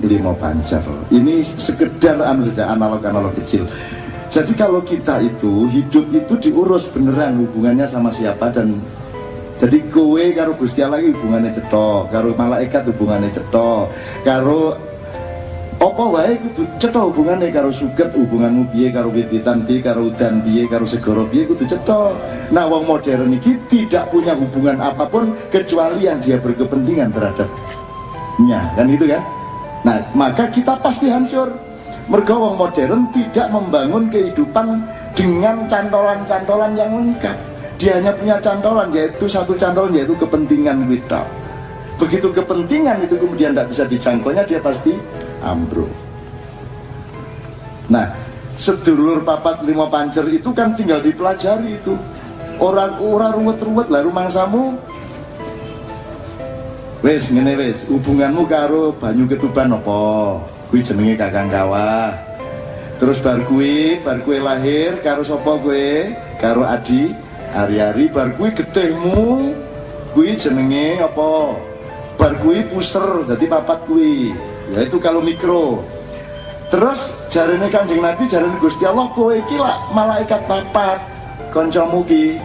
limo pancer. Ini sekedar analog-analog kecil. Jadi kalau kita itu hidup itu diurus beneran hubungannya sama siapa, dan jadi kowe karo Gusti Allah hubungannya cetok, karo malaikat hubungannya cetok, karo apa wae kudu cetha hubungane, karo suket hubunganmu piye, karo wit-witan piye, karo udan piye, karo segara piye kudu cetha. Nah, wong modern iki tidak punya hubungan apapun kecuali yang dia berkepentingan terhadapnya, kan itu kan. Nah, maka kita pasti hancur. Mergo wong modern tidak membangun kehidupan dengan cantolan-cantolan yang lengkap. Dia hanya punya cantolan, yaitu satu cantolan, yaitu kepentingan kita. Begitu kepentingan itu kemudian tidak bisa dijangkaunya, dia pasti ambruk. Nah, sedulur papat lima pancer itu kan tinggal dipelajari itu. Orang ruwet-ruwet lah rumangsamu. Wes ngene wes, hubunganmu karo banyu ketuban apa? Kuwi jenenge kakang kawah. Terus bar kuwi lahir karo sapa kowe? Karo Adi Ari-ari. Bar kuwi getihmu kuwi jenenge apa? Bar kuwi puser dadi papat kuwi. Ya itu kalau mikro. Terus jarene Kanjeng Nabi, jarene Gusti Allah, kowe iki lak malaikat papat kancamu ki.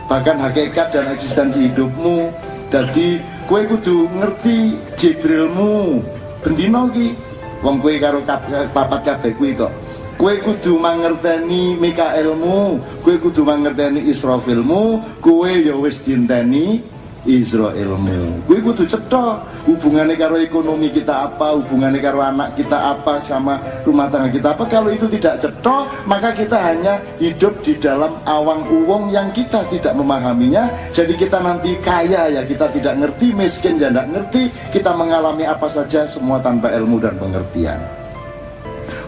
Bahkan hakikat dan eksistensi hidupmu. Dadi kowe kudu ngerti Jibrilmu bendina ki. Wong kowe karo papat kabeh kuwi kok. Kowe kudu mangerteni Mikaelmu, kowe kudu mangerteni Israfilmu, kowe ya wis dienteni Israilmu. Kowe kudu cetha hubungannya karo ekonomi kita apa, hubungannya karo anak kita apa, sama rumah tangga kita apa. Kalau itu tidak cetha, maka kita hanya hidup di dalam awang-uwong yang kita tidak memahaminya. Jadi kita nanti kaya ya kita tidak ngerti, miskin ya tidak ngerti, kita mengalami apa saja semua tanpa ilmu dan pengertian.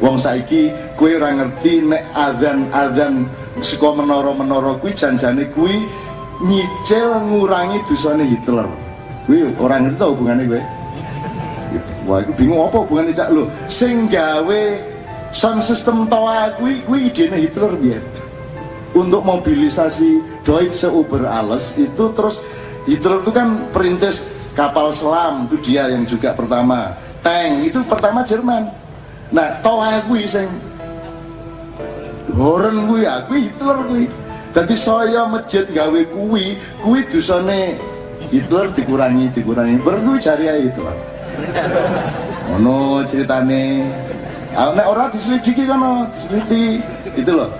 Wong saiki kowe ora ngerti nek adzan saka menara-menara kuwi janjane kuwi nyicil ngurangi dosane Hitler. Kuwi orang ngerti hubungannya gue. Wah, aku bingung apa hubungannya cak lho. Sing gawe sound system toa kuwi idene Hitler biyen. Untuk mobilisasi Deutsche Über Alles itu, terus Hitler itu kan perintis kapal selam, itu dia yang juga pertama. Tank itu pertama Jerman. Nah, toa kuwi sing Horen kuwi Hitler kuwi. Dadi saya masjid gawe kuwi dosane Hitler dikurangi berkuwi jari ae itu. Ono ceritane. Nek ora diselidiki kono, diseliti itu loh.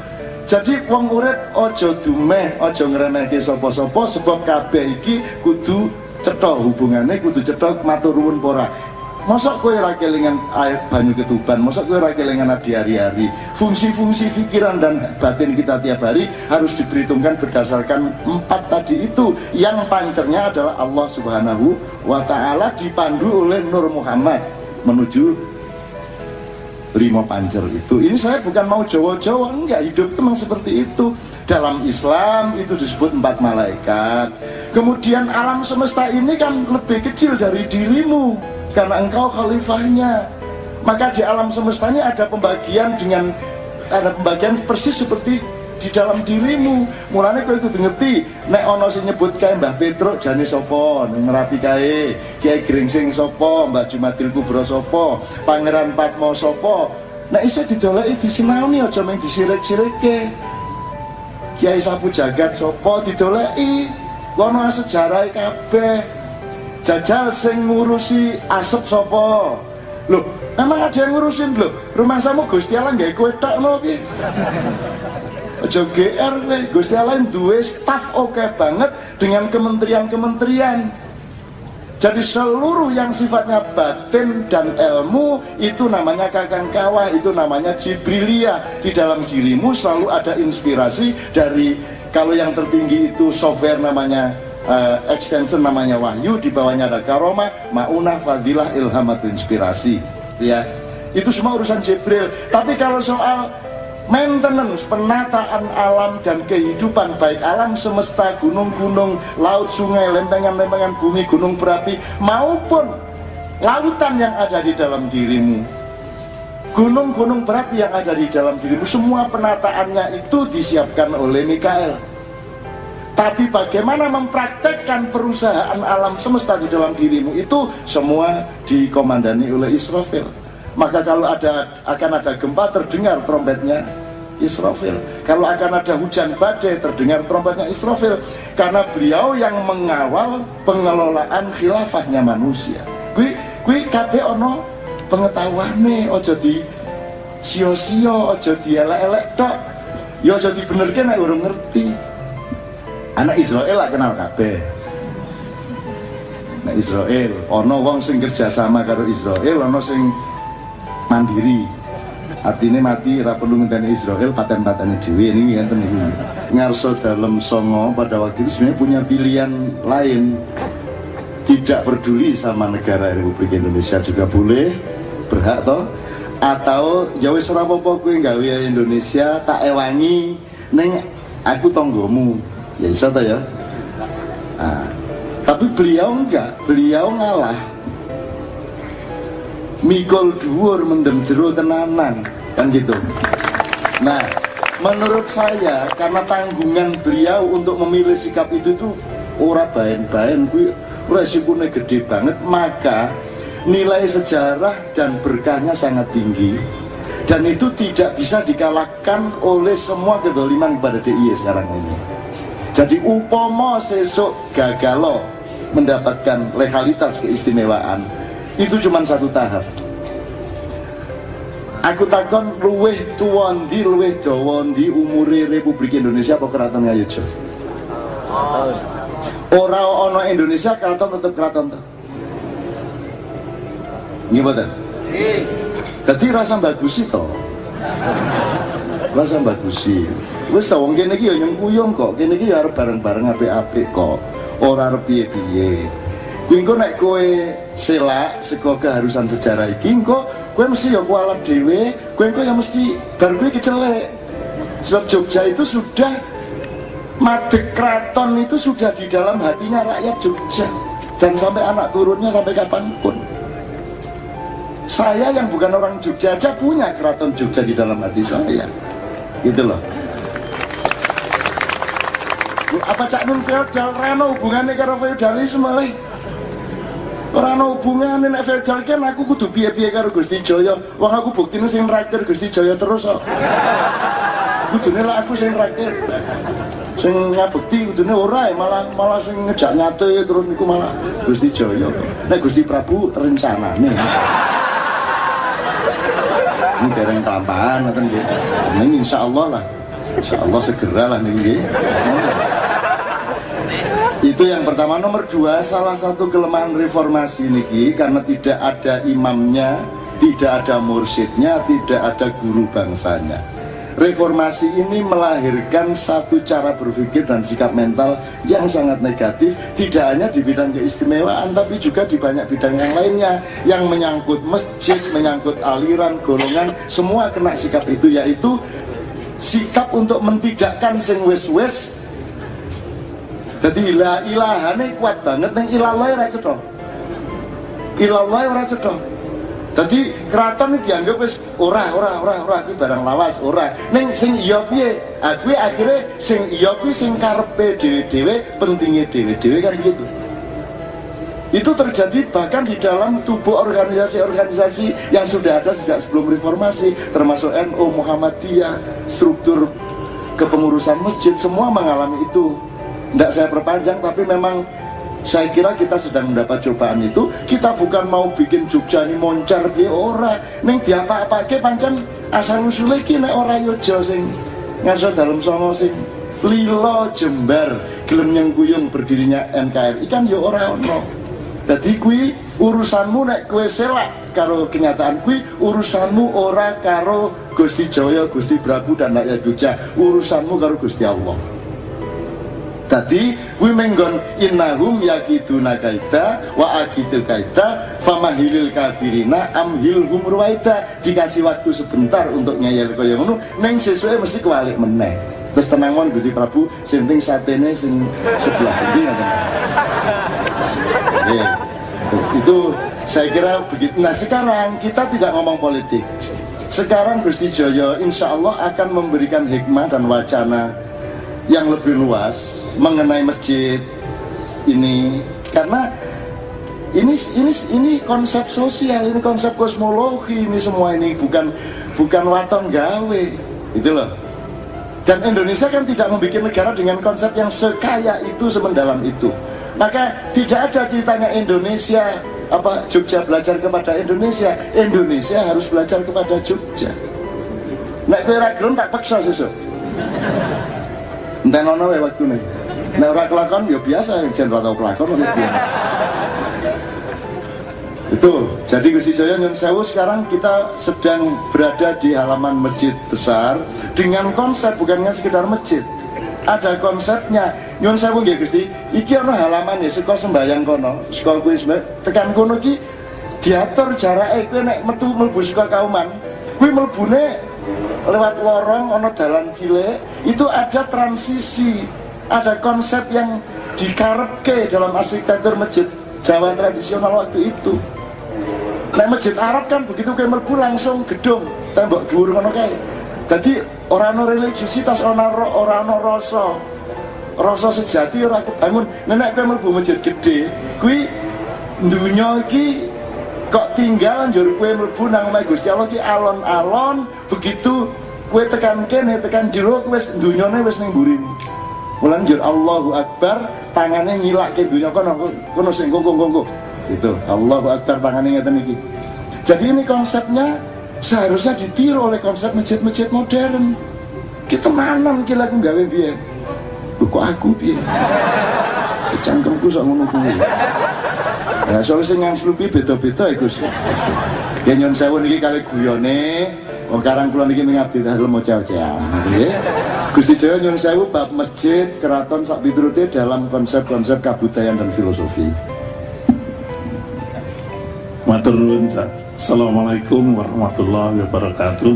Jadi wong urip aja dumeh, aja ngremehke sapa-sapa, sebab kabeh iki kudu cetha hubungane, kudu cetha matur nuwun ora. Mosok kowe ora kelingan air banyu ketuban, mosok kowe ora kelingan Adi Ari-ari. Fungsi-fungsi pikiran dan batin kita tiap hari harus diperhitungkan berdasarkan 4 tadi itu, yang pancernya adalah Allah Subhanahu wa Ta'ala, dipandu oleh Nur Muhammad menuju 5 pancer itu. Ini saya bukan mau Jawa-Jawa, enggak, hidup memang seperti itu. Dalam Islam itu disebut 4 malaikat. Kemudian alam semesta ini kan lebih kecil dari dirimu, karena engkau khalifahnya. Maka di alam semestanya ada pembagian persis seperti di dalam dirimu. Mulane kowe kudu ngerti, nek ana sing nyebut kae Mbah Petruk jane sapa, ning Merapi kae Kiai Gringsing sapa, Mbah Jumadil Kubro sapa, Pangeran Patmo sapa. Nek iso didoleki disinaoni, aja mung disirik-sirikke. Kiai Sapu Jagat sapa didoleki, kono sejarahe kabeh. Jajal sing ngurusi asep sapa? Loh, emang ada yang ngurusin loh. Rumah samu Gusti Allah nggak kowe tok lho iki. Aja GR kowe, Gusti Allah duwe staf oke banget dengan kementerian-kementerian. Jadi seluruh yang sifatnya batin dan ilmu itu namanya kakang kawah, itu namanya Jibrilia. Di dalam dirimu selalu ada inspirasi dari, kalau yang tertinggi itu software namanya extension namanya wahyu, di bawahnya ada karomah, maunah, fadilah, ilham atau inspirasi, ya. Itu semua urusan Jibril. Tapi kalau soal maintenance, penataan alam dan kehidupan, baik alam semesta, gunung-gunung, laut, sungai, lempengan-lempengan bumi, gunung berapi, maupun lautan yang ada di dalam dirimu, gunung-gunung berapi yang ada di dalam dirimu, semua penataannya itu disiapkan oleh Mikael. Tapi bagaimana mempraktekkan perusahaan alam semesta di dalam dirimu itu semua dikomandani oleh Israfil. Maka kalau akan ada gempa, terdengar trompetnya Israfil. Kalau akan ada hujan badai, terdengar trompetnya Israfil. Karena beliau yang mengawal pengelolaan khilafahnya manusia. Kui kabeh ono pengetahuane, ojo di sio-sio, ojo di elek-elek tok. Ya ojo dibenerke nek urung ngerti. Anak Israel lah kenal kabeh. Nah Israel, ono wong sing kerjasama karo Israel, ono sing mandiri. Artinya mati ra perlu ngenteni Israel paten-patene dhewe ini ngenten iki. Ngarso dalam songo pada waktu itu sebenarnya punya pilihan lain. Tidak peduli sama negara Republik Indonesia juga boleh, berhak toh. Atau ya wis ora apa-apa kowe gawe Indonesia tak ewangi ning aku tonggomu. Ya bisa toh ya. Nah, tapi beliau enggak, beliau ngalah. Mikul dhuwur mendem jero tenanan kan gitu. Nah, menurut saya karena tanggungan beliau untuk memilih sikap itu tuh ora baen-baen kuwi resikonya gede banget, maka nilai sejarah dan berkahnya sangat tinggi dan itu tidak bisa dikalahkan oleh semua kedoliman kepada DIY sekarang ini. Jadi upomo sesuk gagalo mendapatkan legalitas keistimewaan itu cuma satu tahap. Aku takon luweh tuwa ndi luweh dawa ndi umure Republik Indonesia apa Keraton Ngayodya? Ora ana Indonesia keraton tetep keraton to. Nggih mboten? Nggih. Dadi rasa bagusi to. Rasa bagusi. Wis ta wong kene iki ya nyengkuyung kok. Kene iki ya arep bareng-bareng apik-apik kok. Ora arep piye-piye. Kuwi engko nek kowe selak saka keharusan sejarah iki engko kowe mesti ya kualat dhewe, kowe engko ya mesti bar kowe kecelek. Sebab Jogja itu sudah madeg keraton itu sudah di dalam hatinya rakyat Jogja dan sampai anak turunnya sampai kapanpun. Saya yang bukan orang Jogja aja punya keraton Jogja di dalam hati saya. Gitu loh. Apa Cak Nun feodal rano hubungannya karo feodalisme leh? Ora ana hubungane nek feodal kan aku kudu piye-piye karo Gusti Jaya. Wong aku buktine sing raktir Gusti Jaya terus kok. Kudune lah aku sing raktir. Sing ngabekti kudune ora malah sing ngejak nyate terus niku malah Gusti Jaya. Nek Gusti Prabu rencanane. Ini dereng tambahan ngoten nggih. Ning insyaallah lah. Insyaallah segera lah niku nggih. Itu yang pertama. Nomor dua, salah satu kelemahan reformasi niki karena tidak ada imamnya, tidak ada mursyidnya, tidak ada guru bangsanya. Reformasi ini melahirkan satu cara berpikir dan sikap mental yang sangat negatif, tidak hanya di bidang keistimewaan tapi juga di banyak bidang yang lainnya yang menyangkut masjid, menyangkut aliran, golongan, semua kena sikap itu, yaitu sikap untuk mentidakkan sing wis-wis. Jadi la ilahane kuat banget neng ilallah ora cetha. Ilallah ora cetha. Jadi keraton iki dianggap wis ora iki barang lawas ora. Ning sing iya piye? Kuwi akhire sing iya kuwi sing karepe dhewe-dhewe, pentinge dhewe-dhewe kan gitu. Itu terjadi bahkan di dalam tubuh organisasi-organisasi yang sudah ada sejak sebelum reformasi, termasuk NU, Muhammadiyah, struktur kepengurusan masjid, semua mengalami itu. Tidak saya perpanjang, tapi memang saya kira kita sedang mendapat cobaan itu. Kita bukan mau bikin Jogja ini moncar ke ora, neng diapa-apake pancen asal usule ki nek ora yojo sing ngarso dalam songo sing lilo jembar gelem nyengkuyung berdirinya NKRI kan yo ora ono. Dadi kuwi urusanmu nek kowe selak karo kenyataan kuwi, urusanmu ora karo Gusti Jaya, Gusti Prabu dan rakyat Jogja, urusanmu karo Gusti Allah. Tadi gue menggon innahum yakiduna kaita wa akidu kaita famahilil kafirina amhilhum ruwaida. Dikasih waktu sebentar untuk ngeyel kaya ngono, neng sesuai mesti kewalik meneh. Terus tenang mon Gusti Prabu, sing penting satene sing sebelah ndi ngoten. Itu saya kira begitu. Nah sekarang kita tidak ngomong politik. Sekarang Gusti Jaya insya Allah akan memberikan hikmah dan wacana yang lebih luas mengenai masjid ini, karena ini konsep sosial, ini konsep kosmologi, ini semua ini bukan waton gawe, itu loh. Dan Indonesia kan tidak membuat negara dengan konsep yang sekaya itu, semendalam itu. Maka tidak ada ceritanya Indonesia Jogja belajar kepada Indonesia, Indonesia harus belajar kepada Jogja. Nek kowe ra gelem tak paksa sesuk. Enten ono wae waktune. Nek ora kelakon ya biasa, jen ora tau kelakon ngono piye. Itu, jadi Gusti Jaya Nyun Sewu sekarang kita sedang berada di halaman masjid besar dengan konsep bukannya sekedar masjid. Ada konsepnya. Nyun Sewu nggih Gusti, iki ana halaman ya saka sembayang kono, saka kuwi tekan kono iki diatur jarake kowe nek metu mlebu saka kauman, kuwi mlebune lewat lorong ana dalan cilik, itu ada transisi, ada konsep yang dikarepke dalam arsitektur masjid Jawa tradisional waktu itu. Nek masjid Arab kan begitu kowe mlebu langsung gedung, tembok dhuwur ngono kae. Dadi ora ana religiusitas, ora ana rasa sejati ora kebangun. Nek kowe mlebu masjid gede, kuwi dunya iki kok tinggal njur kowe mlebu nang omahe Gusti Allah ki alon-alon, begitu kowe tekan kene tekan jero wis dunyane wis ning mburimu. Mulane njur Allahu Akbar, tangane nyilake dunya kono sing kongko. Itu Allahu Akbar tangane ngeten iki. Jadi ini konsepnya seharusnya ditiru oleh konsep masjid-masjid modern. Kita manan ki laku gawe piye? Kok aku piye? Cangkemku sak ngono kuwi. Ya soal sing ngangslupi beda-beda ya Gus. Ya Nyun Sewu niki kali guyone, wong karang kula niki ngabdi dalem oce-ocean nggih. Gusti Jaya Nyun Sewu bab masjid, keraton sak piturute dalam konsep-konsep kabudayaan dan filosofi. Matur nuwun. Assalamualaikum warahmatullahi wabarakatuh.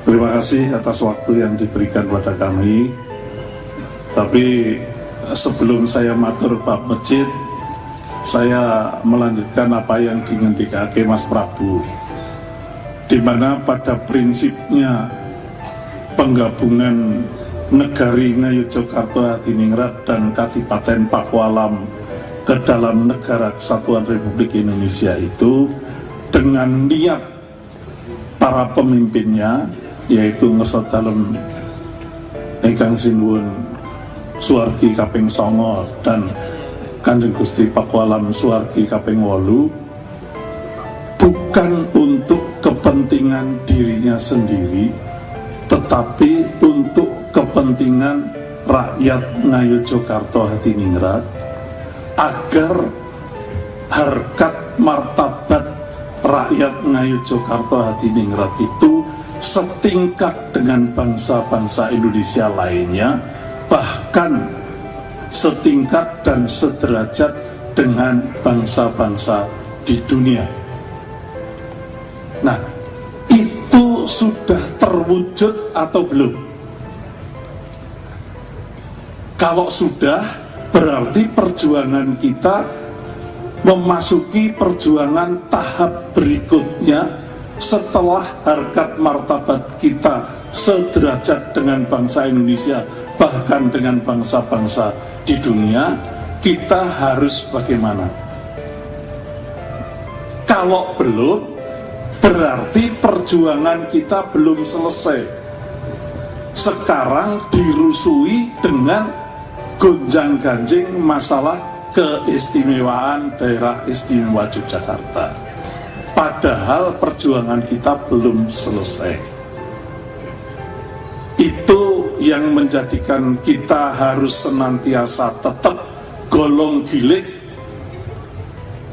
Terima kasih atas waktu yang diberikan pada kami. Tapi sebelum saya matur bab masjid, saya melanjutkan apa yang dingendikake Mas Prabu, di mana pada prinsipnya penggabungan Negari Ngayogyakarta Hadiningrat dan Kadipaten Pakualam ke dalam Negara Kesatuan Republik Indonesia itu dengan niat para pemimpinnya, yaitu ngesot dalem ingkang sinuwun Suwargi kaping 9 dan Kanjeng Gusti Pakualam Suwargi kaping 8, bukan untuk kepentingan dirinya sendiri, tetapi untuk kepentingan rakyat Ngayogyakarta Hadiningrat, agar harkat martabat rakyat Ngayogyakarta Hadiningrat itu setingkat dengan bangsa-bangsa Indonesia lainnya, bahkan setingkat dan sederajat dengan bangsa-bangsa di dunia. Nah, itu sudah terwujud atau belum? Kalau sudah, berarti perjuangan kita memasuki perjuangan tahap berikutnya setelah harkat martabat kita sederajat dengan bangsa Indonesia, bahkan dengan bangsa-bangsa di dunia. Kita harus bagaimana? Kalau belum, berarti perjuangan kita belum selesai. Sekarang dirusui dengan gonjang-ganjing masalah keistimewaan daerah istimewa Yogyakarta, padahal perjuangan kita belum selesai. Itu yang menjadikan kita harus senantiasa tetap golong gilik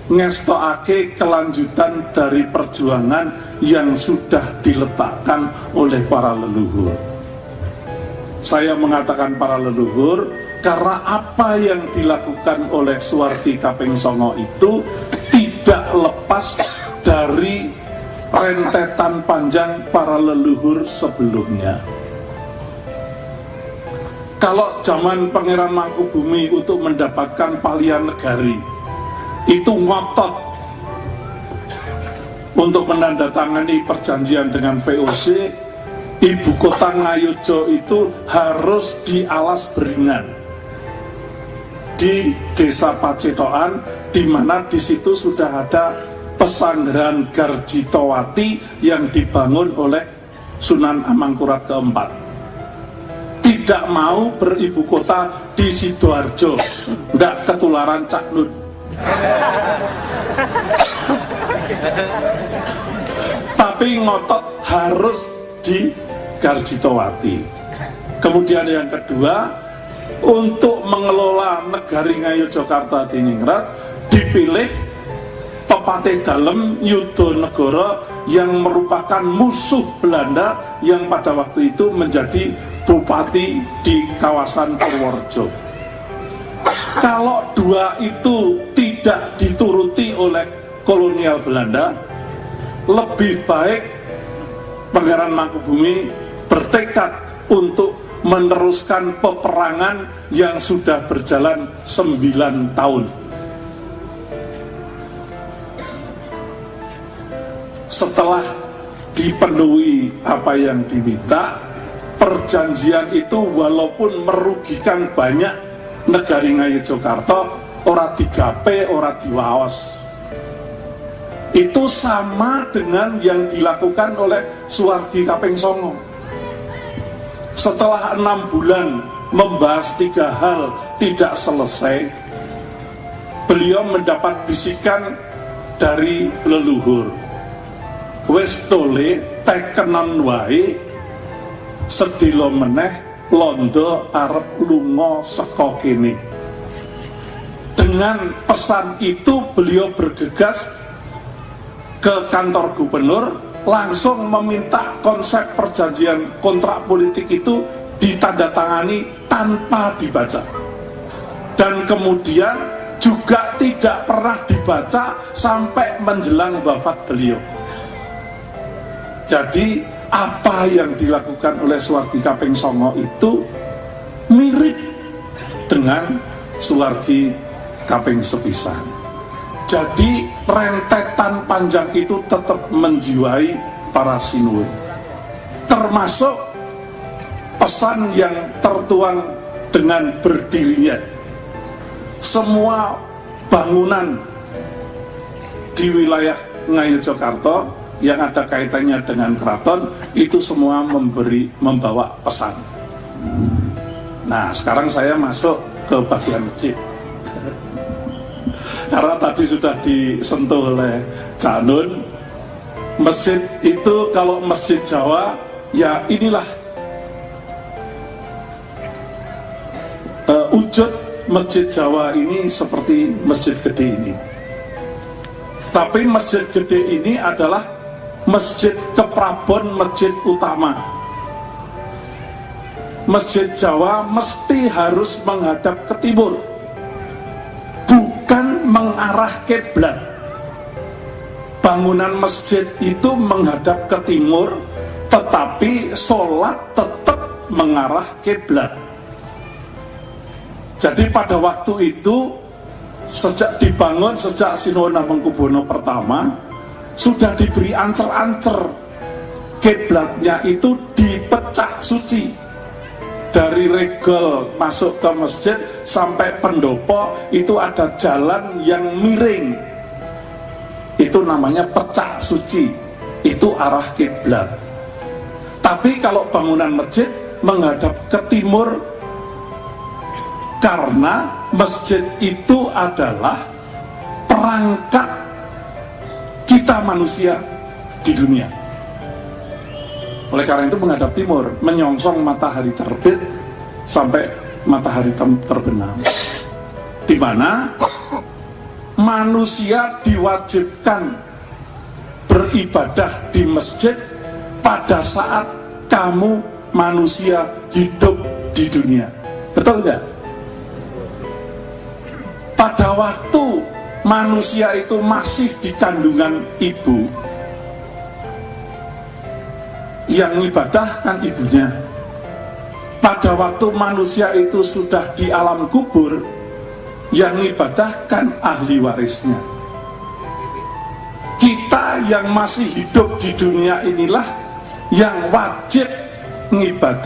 ngestokake kelanjutan dari perjuangan yang sudah diletakkan oleh para leluhur. Saya mengatakan para leluhur karena apa yang dilakukan oleh Suwargi kaping 9 itu tidak lepas dari rentetan panjang para leluhur sebelumnya. Kalau zaman Pangeran Mangkubumi untuk mendapatkan Palian Negari itu ngotot untuk menandatangani perjanjian dengan VOC, ibu kota Ngayogja itu harus di alas Beringan, di desa Pacetokan, di mana di situ sudah ada pesanggrahan Garjitowati yang dibangun oleh Sunan Amangkurat keempat. Tidak mau beribu kota di Sidoarjo, nggak ketularan Cak Nun. Tapi ngotot harus di Garjitowati. Kemudian yang kedua, untuk mengelola negari Ngayogyakarta Diningrat dipilih Pepatih Dalem Yudonegoro yang merupakan musuh Belanda yang pada waktu itu menjadi bupati di kawasan Purworejo. Kalau dua itu tidak dituruti oleh kolonial Belanda, lebih baik Pangeran Mangkubumi bertekad untuk meneruskan peperangan yang sudah berjalan 9 tahun. Setelah dipenuhi apa yang diminta, perjanjian itu walaupun merugikan banyak negari Ngayogyakarta, ora digape, ora diwaos. Itu sama dengan yang dilakukan oleh Suwardi Kaping Songo. Setelah 6 bulan membahas 3 hal tidak selesai, beliau mendapat bisikan dari leluhur, wis tole tekenan wae, sedilo meneh londo arep lunga saka kene. Dengan pesan itu beliau bergegas ke kantor gubernur, langsung meminta konsep perjanjian kontrak politik itu ditandatangani tanpa dibaca, dan kemudian juga tidak pernah dibaca sampai menjelang wafat beliau. Jadi apa yang dilakukan oleh Suwardi Kaping Songo itu mirip dengan Suwardi Kaping Sepisan. Jadi rentetan panjang itu tetap menjiwai para sinuwun, termasuk pesan yang tertuang dengan berdirinya semua bangunan di wilayah Ngayogyakarta yang ada kaitannya dengan keraton, itu semua membawa pesan. Nah, sekarang saya masuk ke bagian masjid. Karena tadi sudah disentuh oleh Cak Nun, masjid itu kalau masjid Jawa, ya inilah wujud masjid Jawa ini seperti masjid gede ini. Tapi masjid gede ini adalah masjid keprabon, masjid utama. Masjid Jawa mesti harus menghadap ke timur, bukan mengarah kiblat. Bangunan masjid itu menghadap ke timur, tetapi sholat tetap mengarah kiblat. Jadi pada waktu itu, sejak dibangun, sejak Sinuwun Hamengkubuwono pertama, sudah diberi ancer-ancer. Kiblatnya itu dipecah suci. Dari regol masuk ke masjid sampai pendopo itu ada jalan yang miring, itu namanya pecah suci, itu arah kiblat. Tapi kalau bangunan masjid menghadap ke timur, karena masjid itu adalah perangkat kita manusia di dunia. Oleh karena itu menghadap timur, menyongsong matahari terbit sampai matahari terbenam, di mana manusia diwajibkan beribadah di masjid pada saat kamu manusia hidup di dunia. Betul nggak? Pada waktu manusia itu masih di kandungan ibu, yang ibadah kan ibunya. Pada waktu manusia itu sudah di alam kubur, yang ibadah kan ahli warisnya. Kita yang masih hidup di dunia inilah yang wajib ngibadah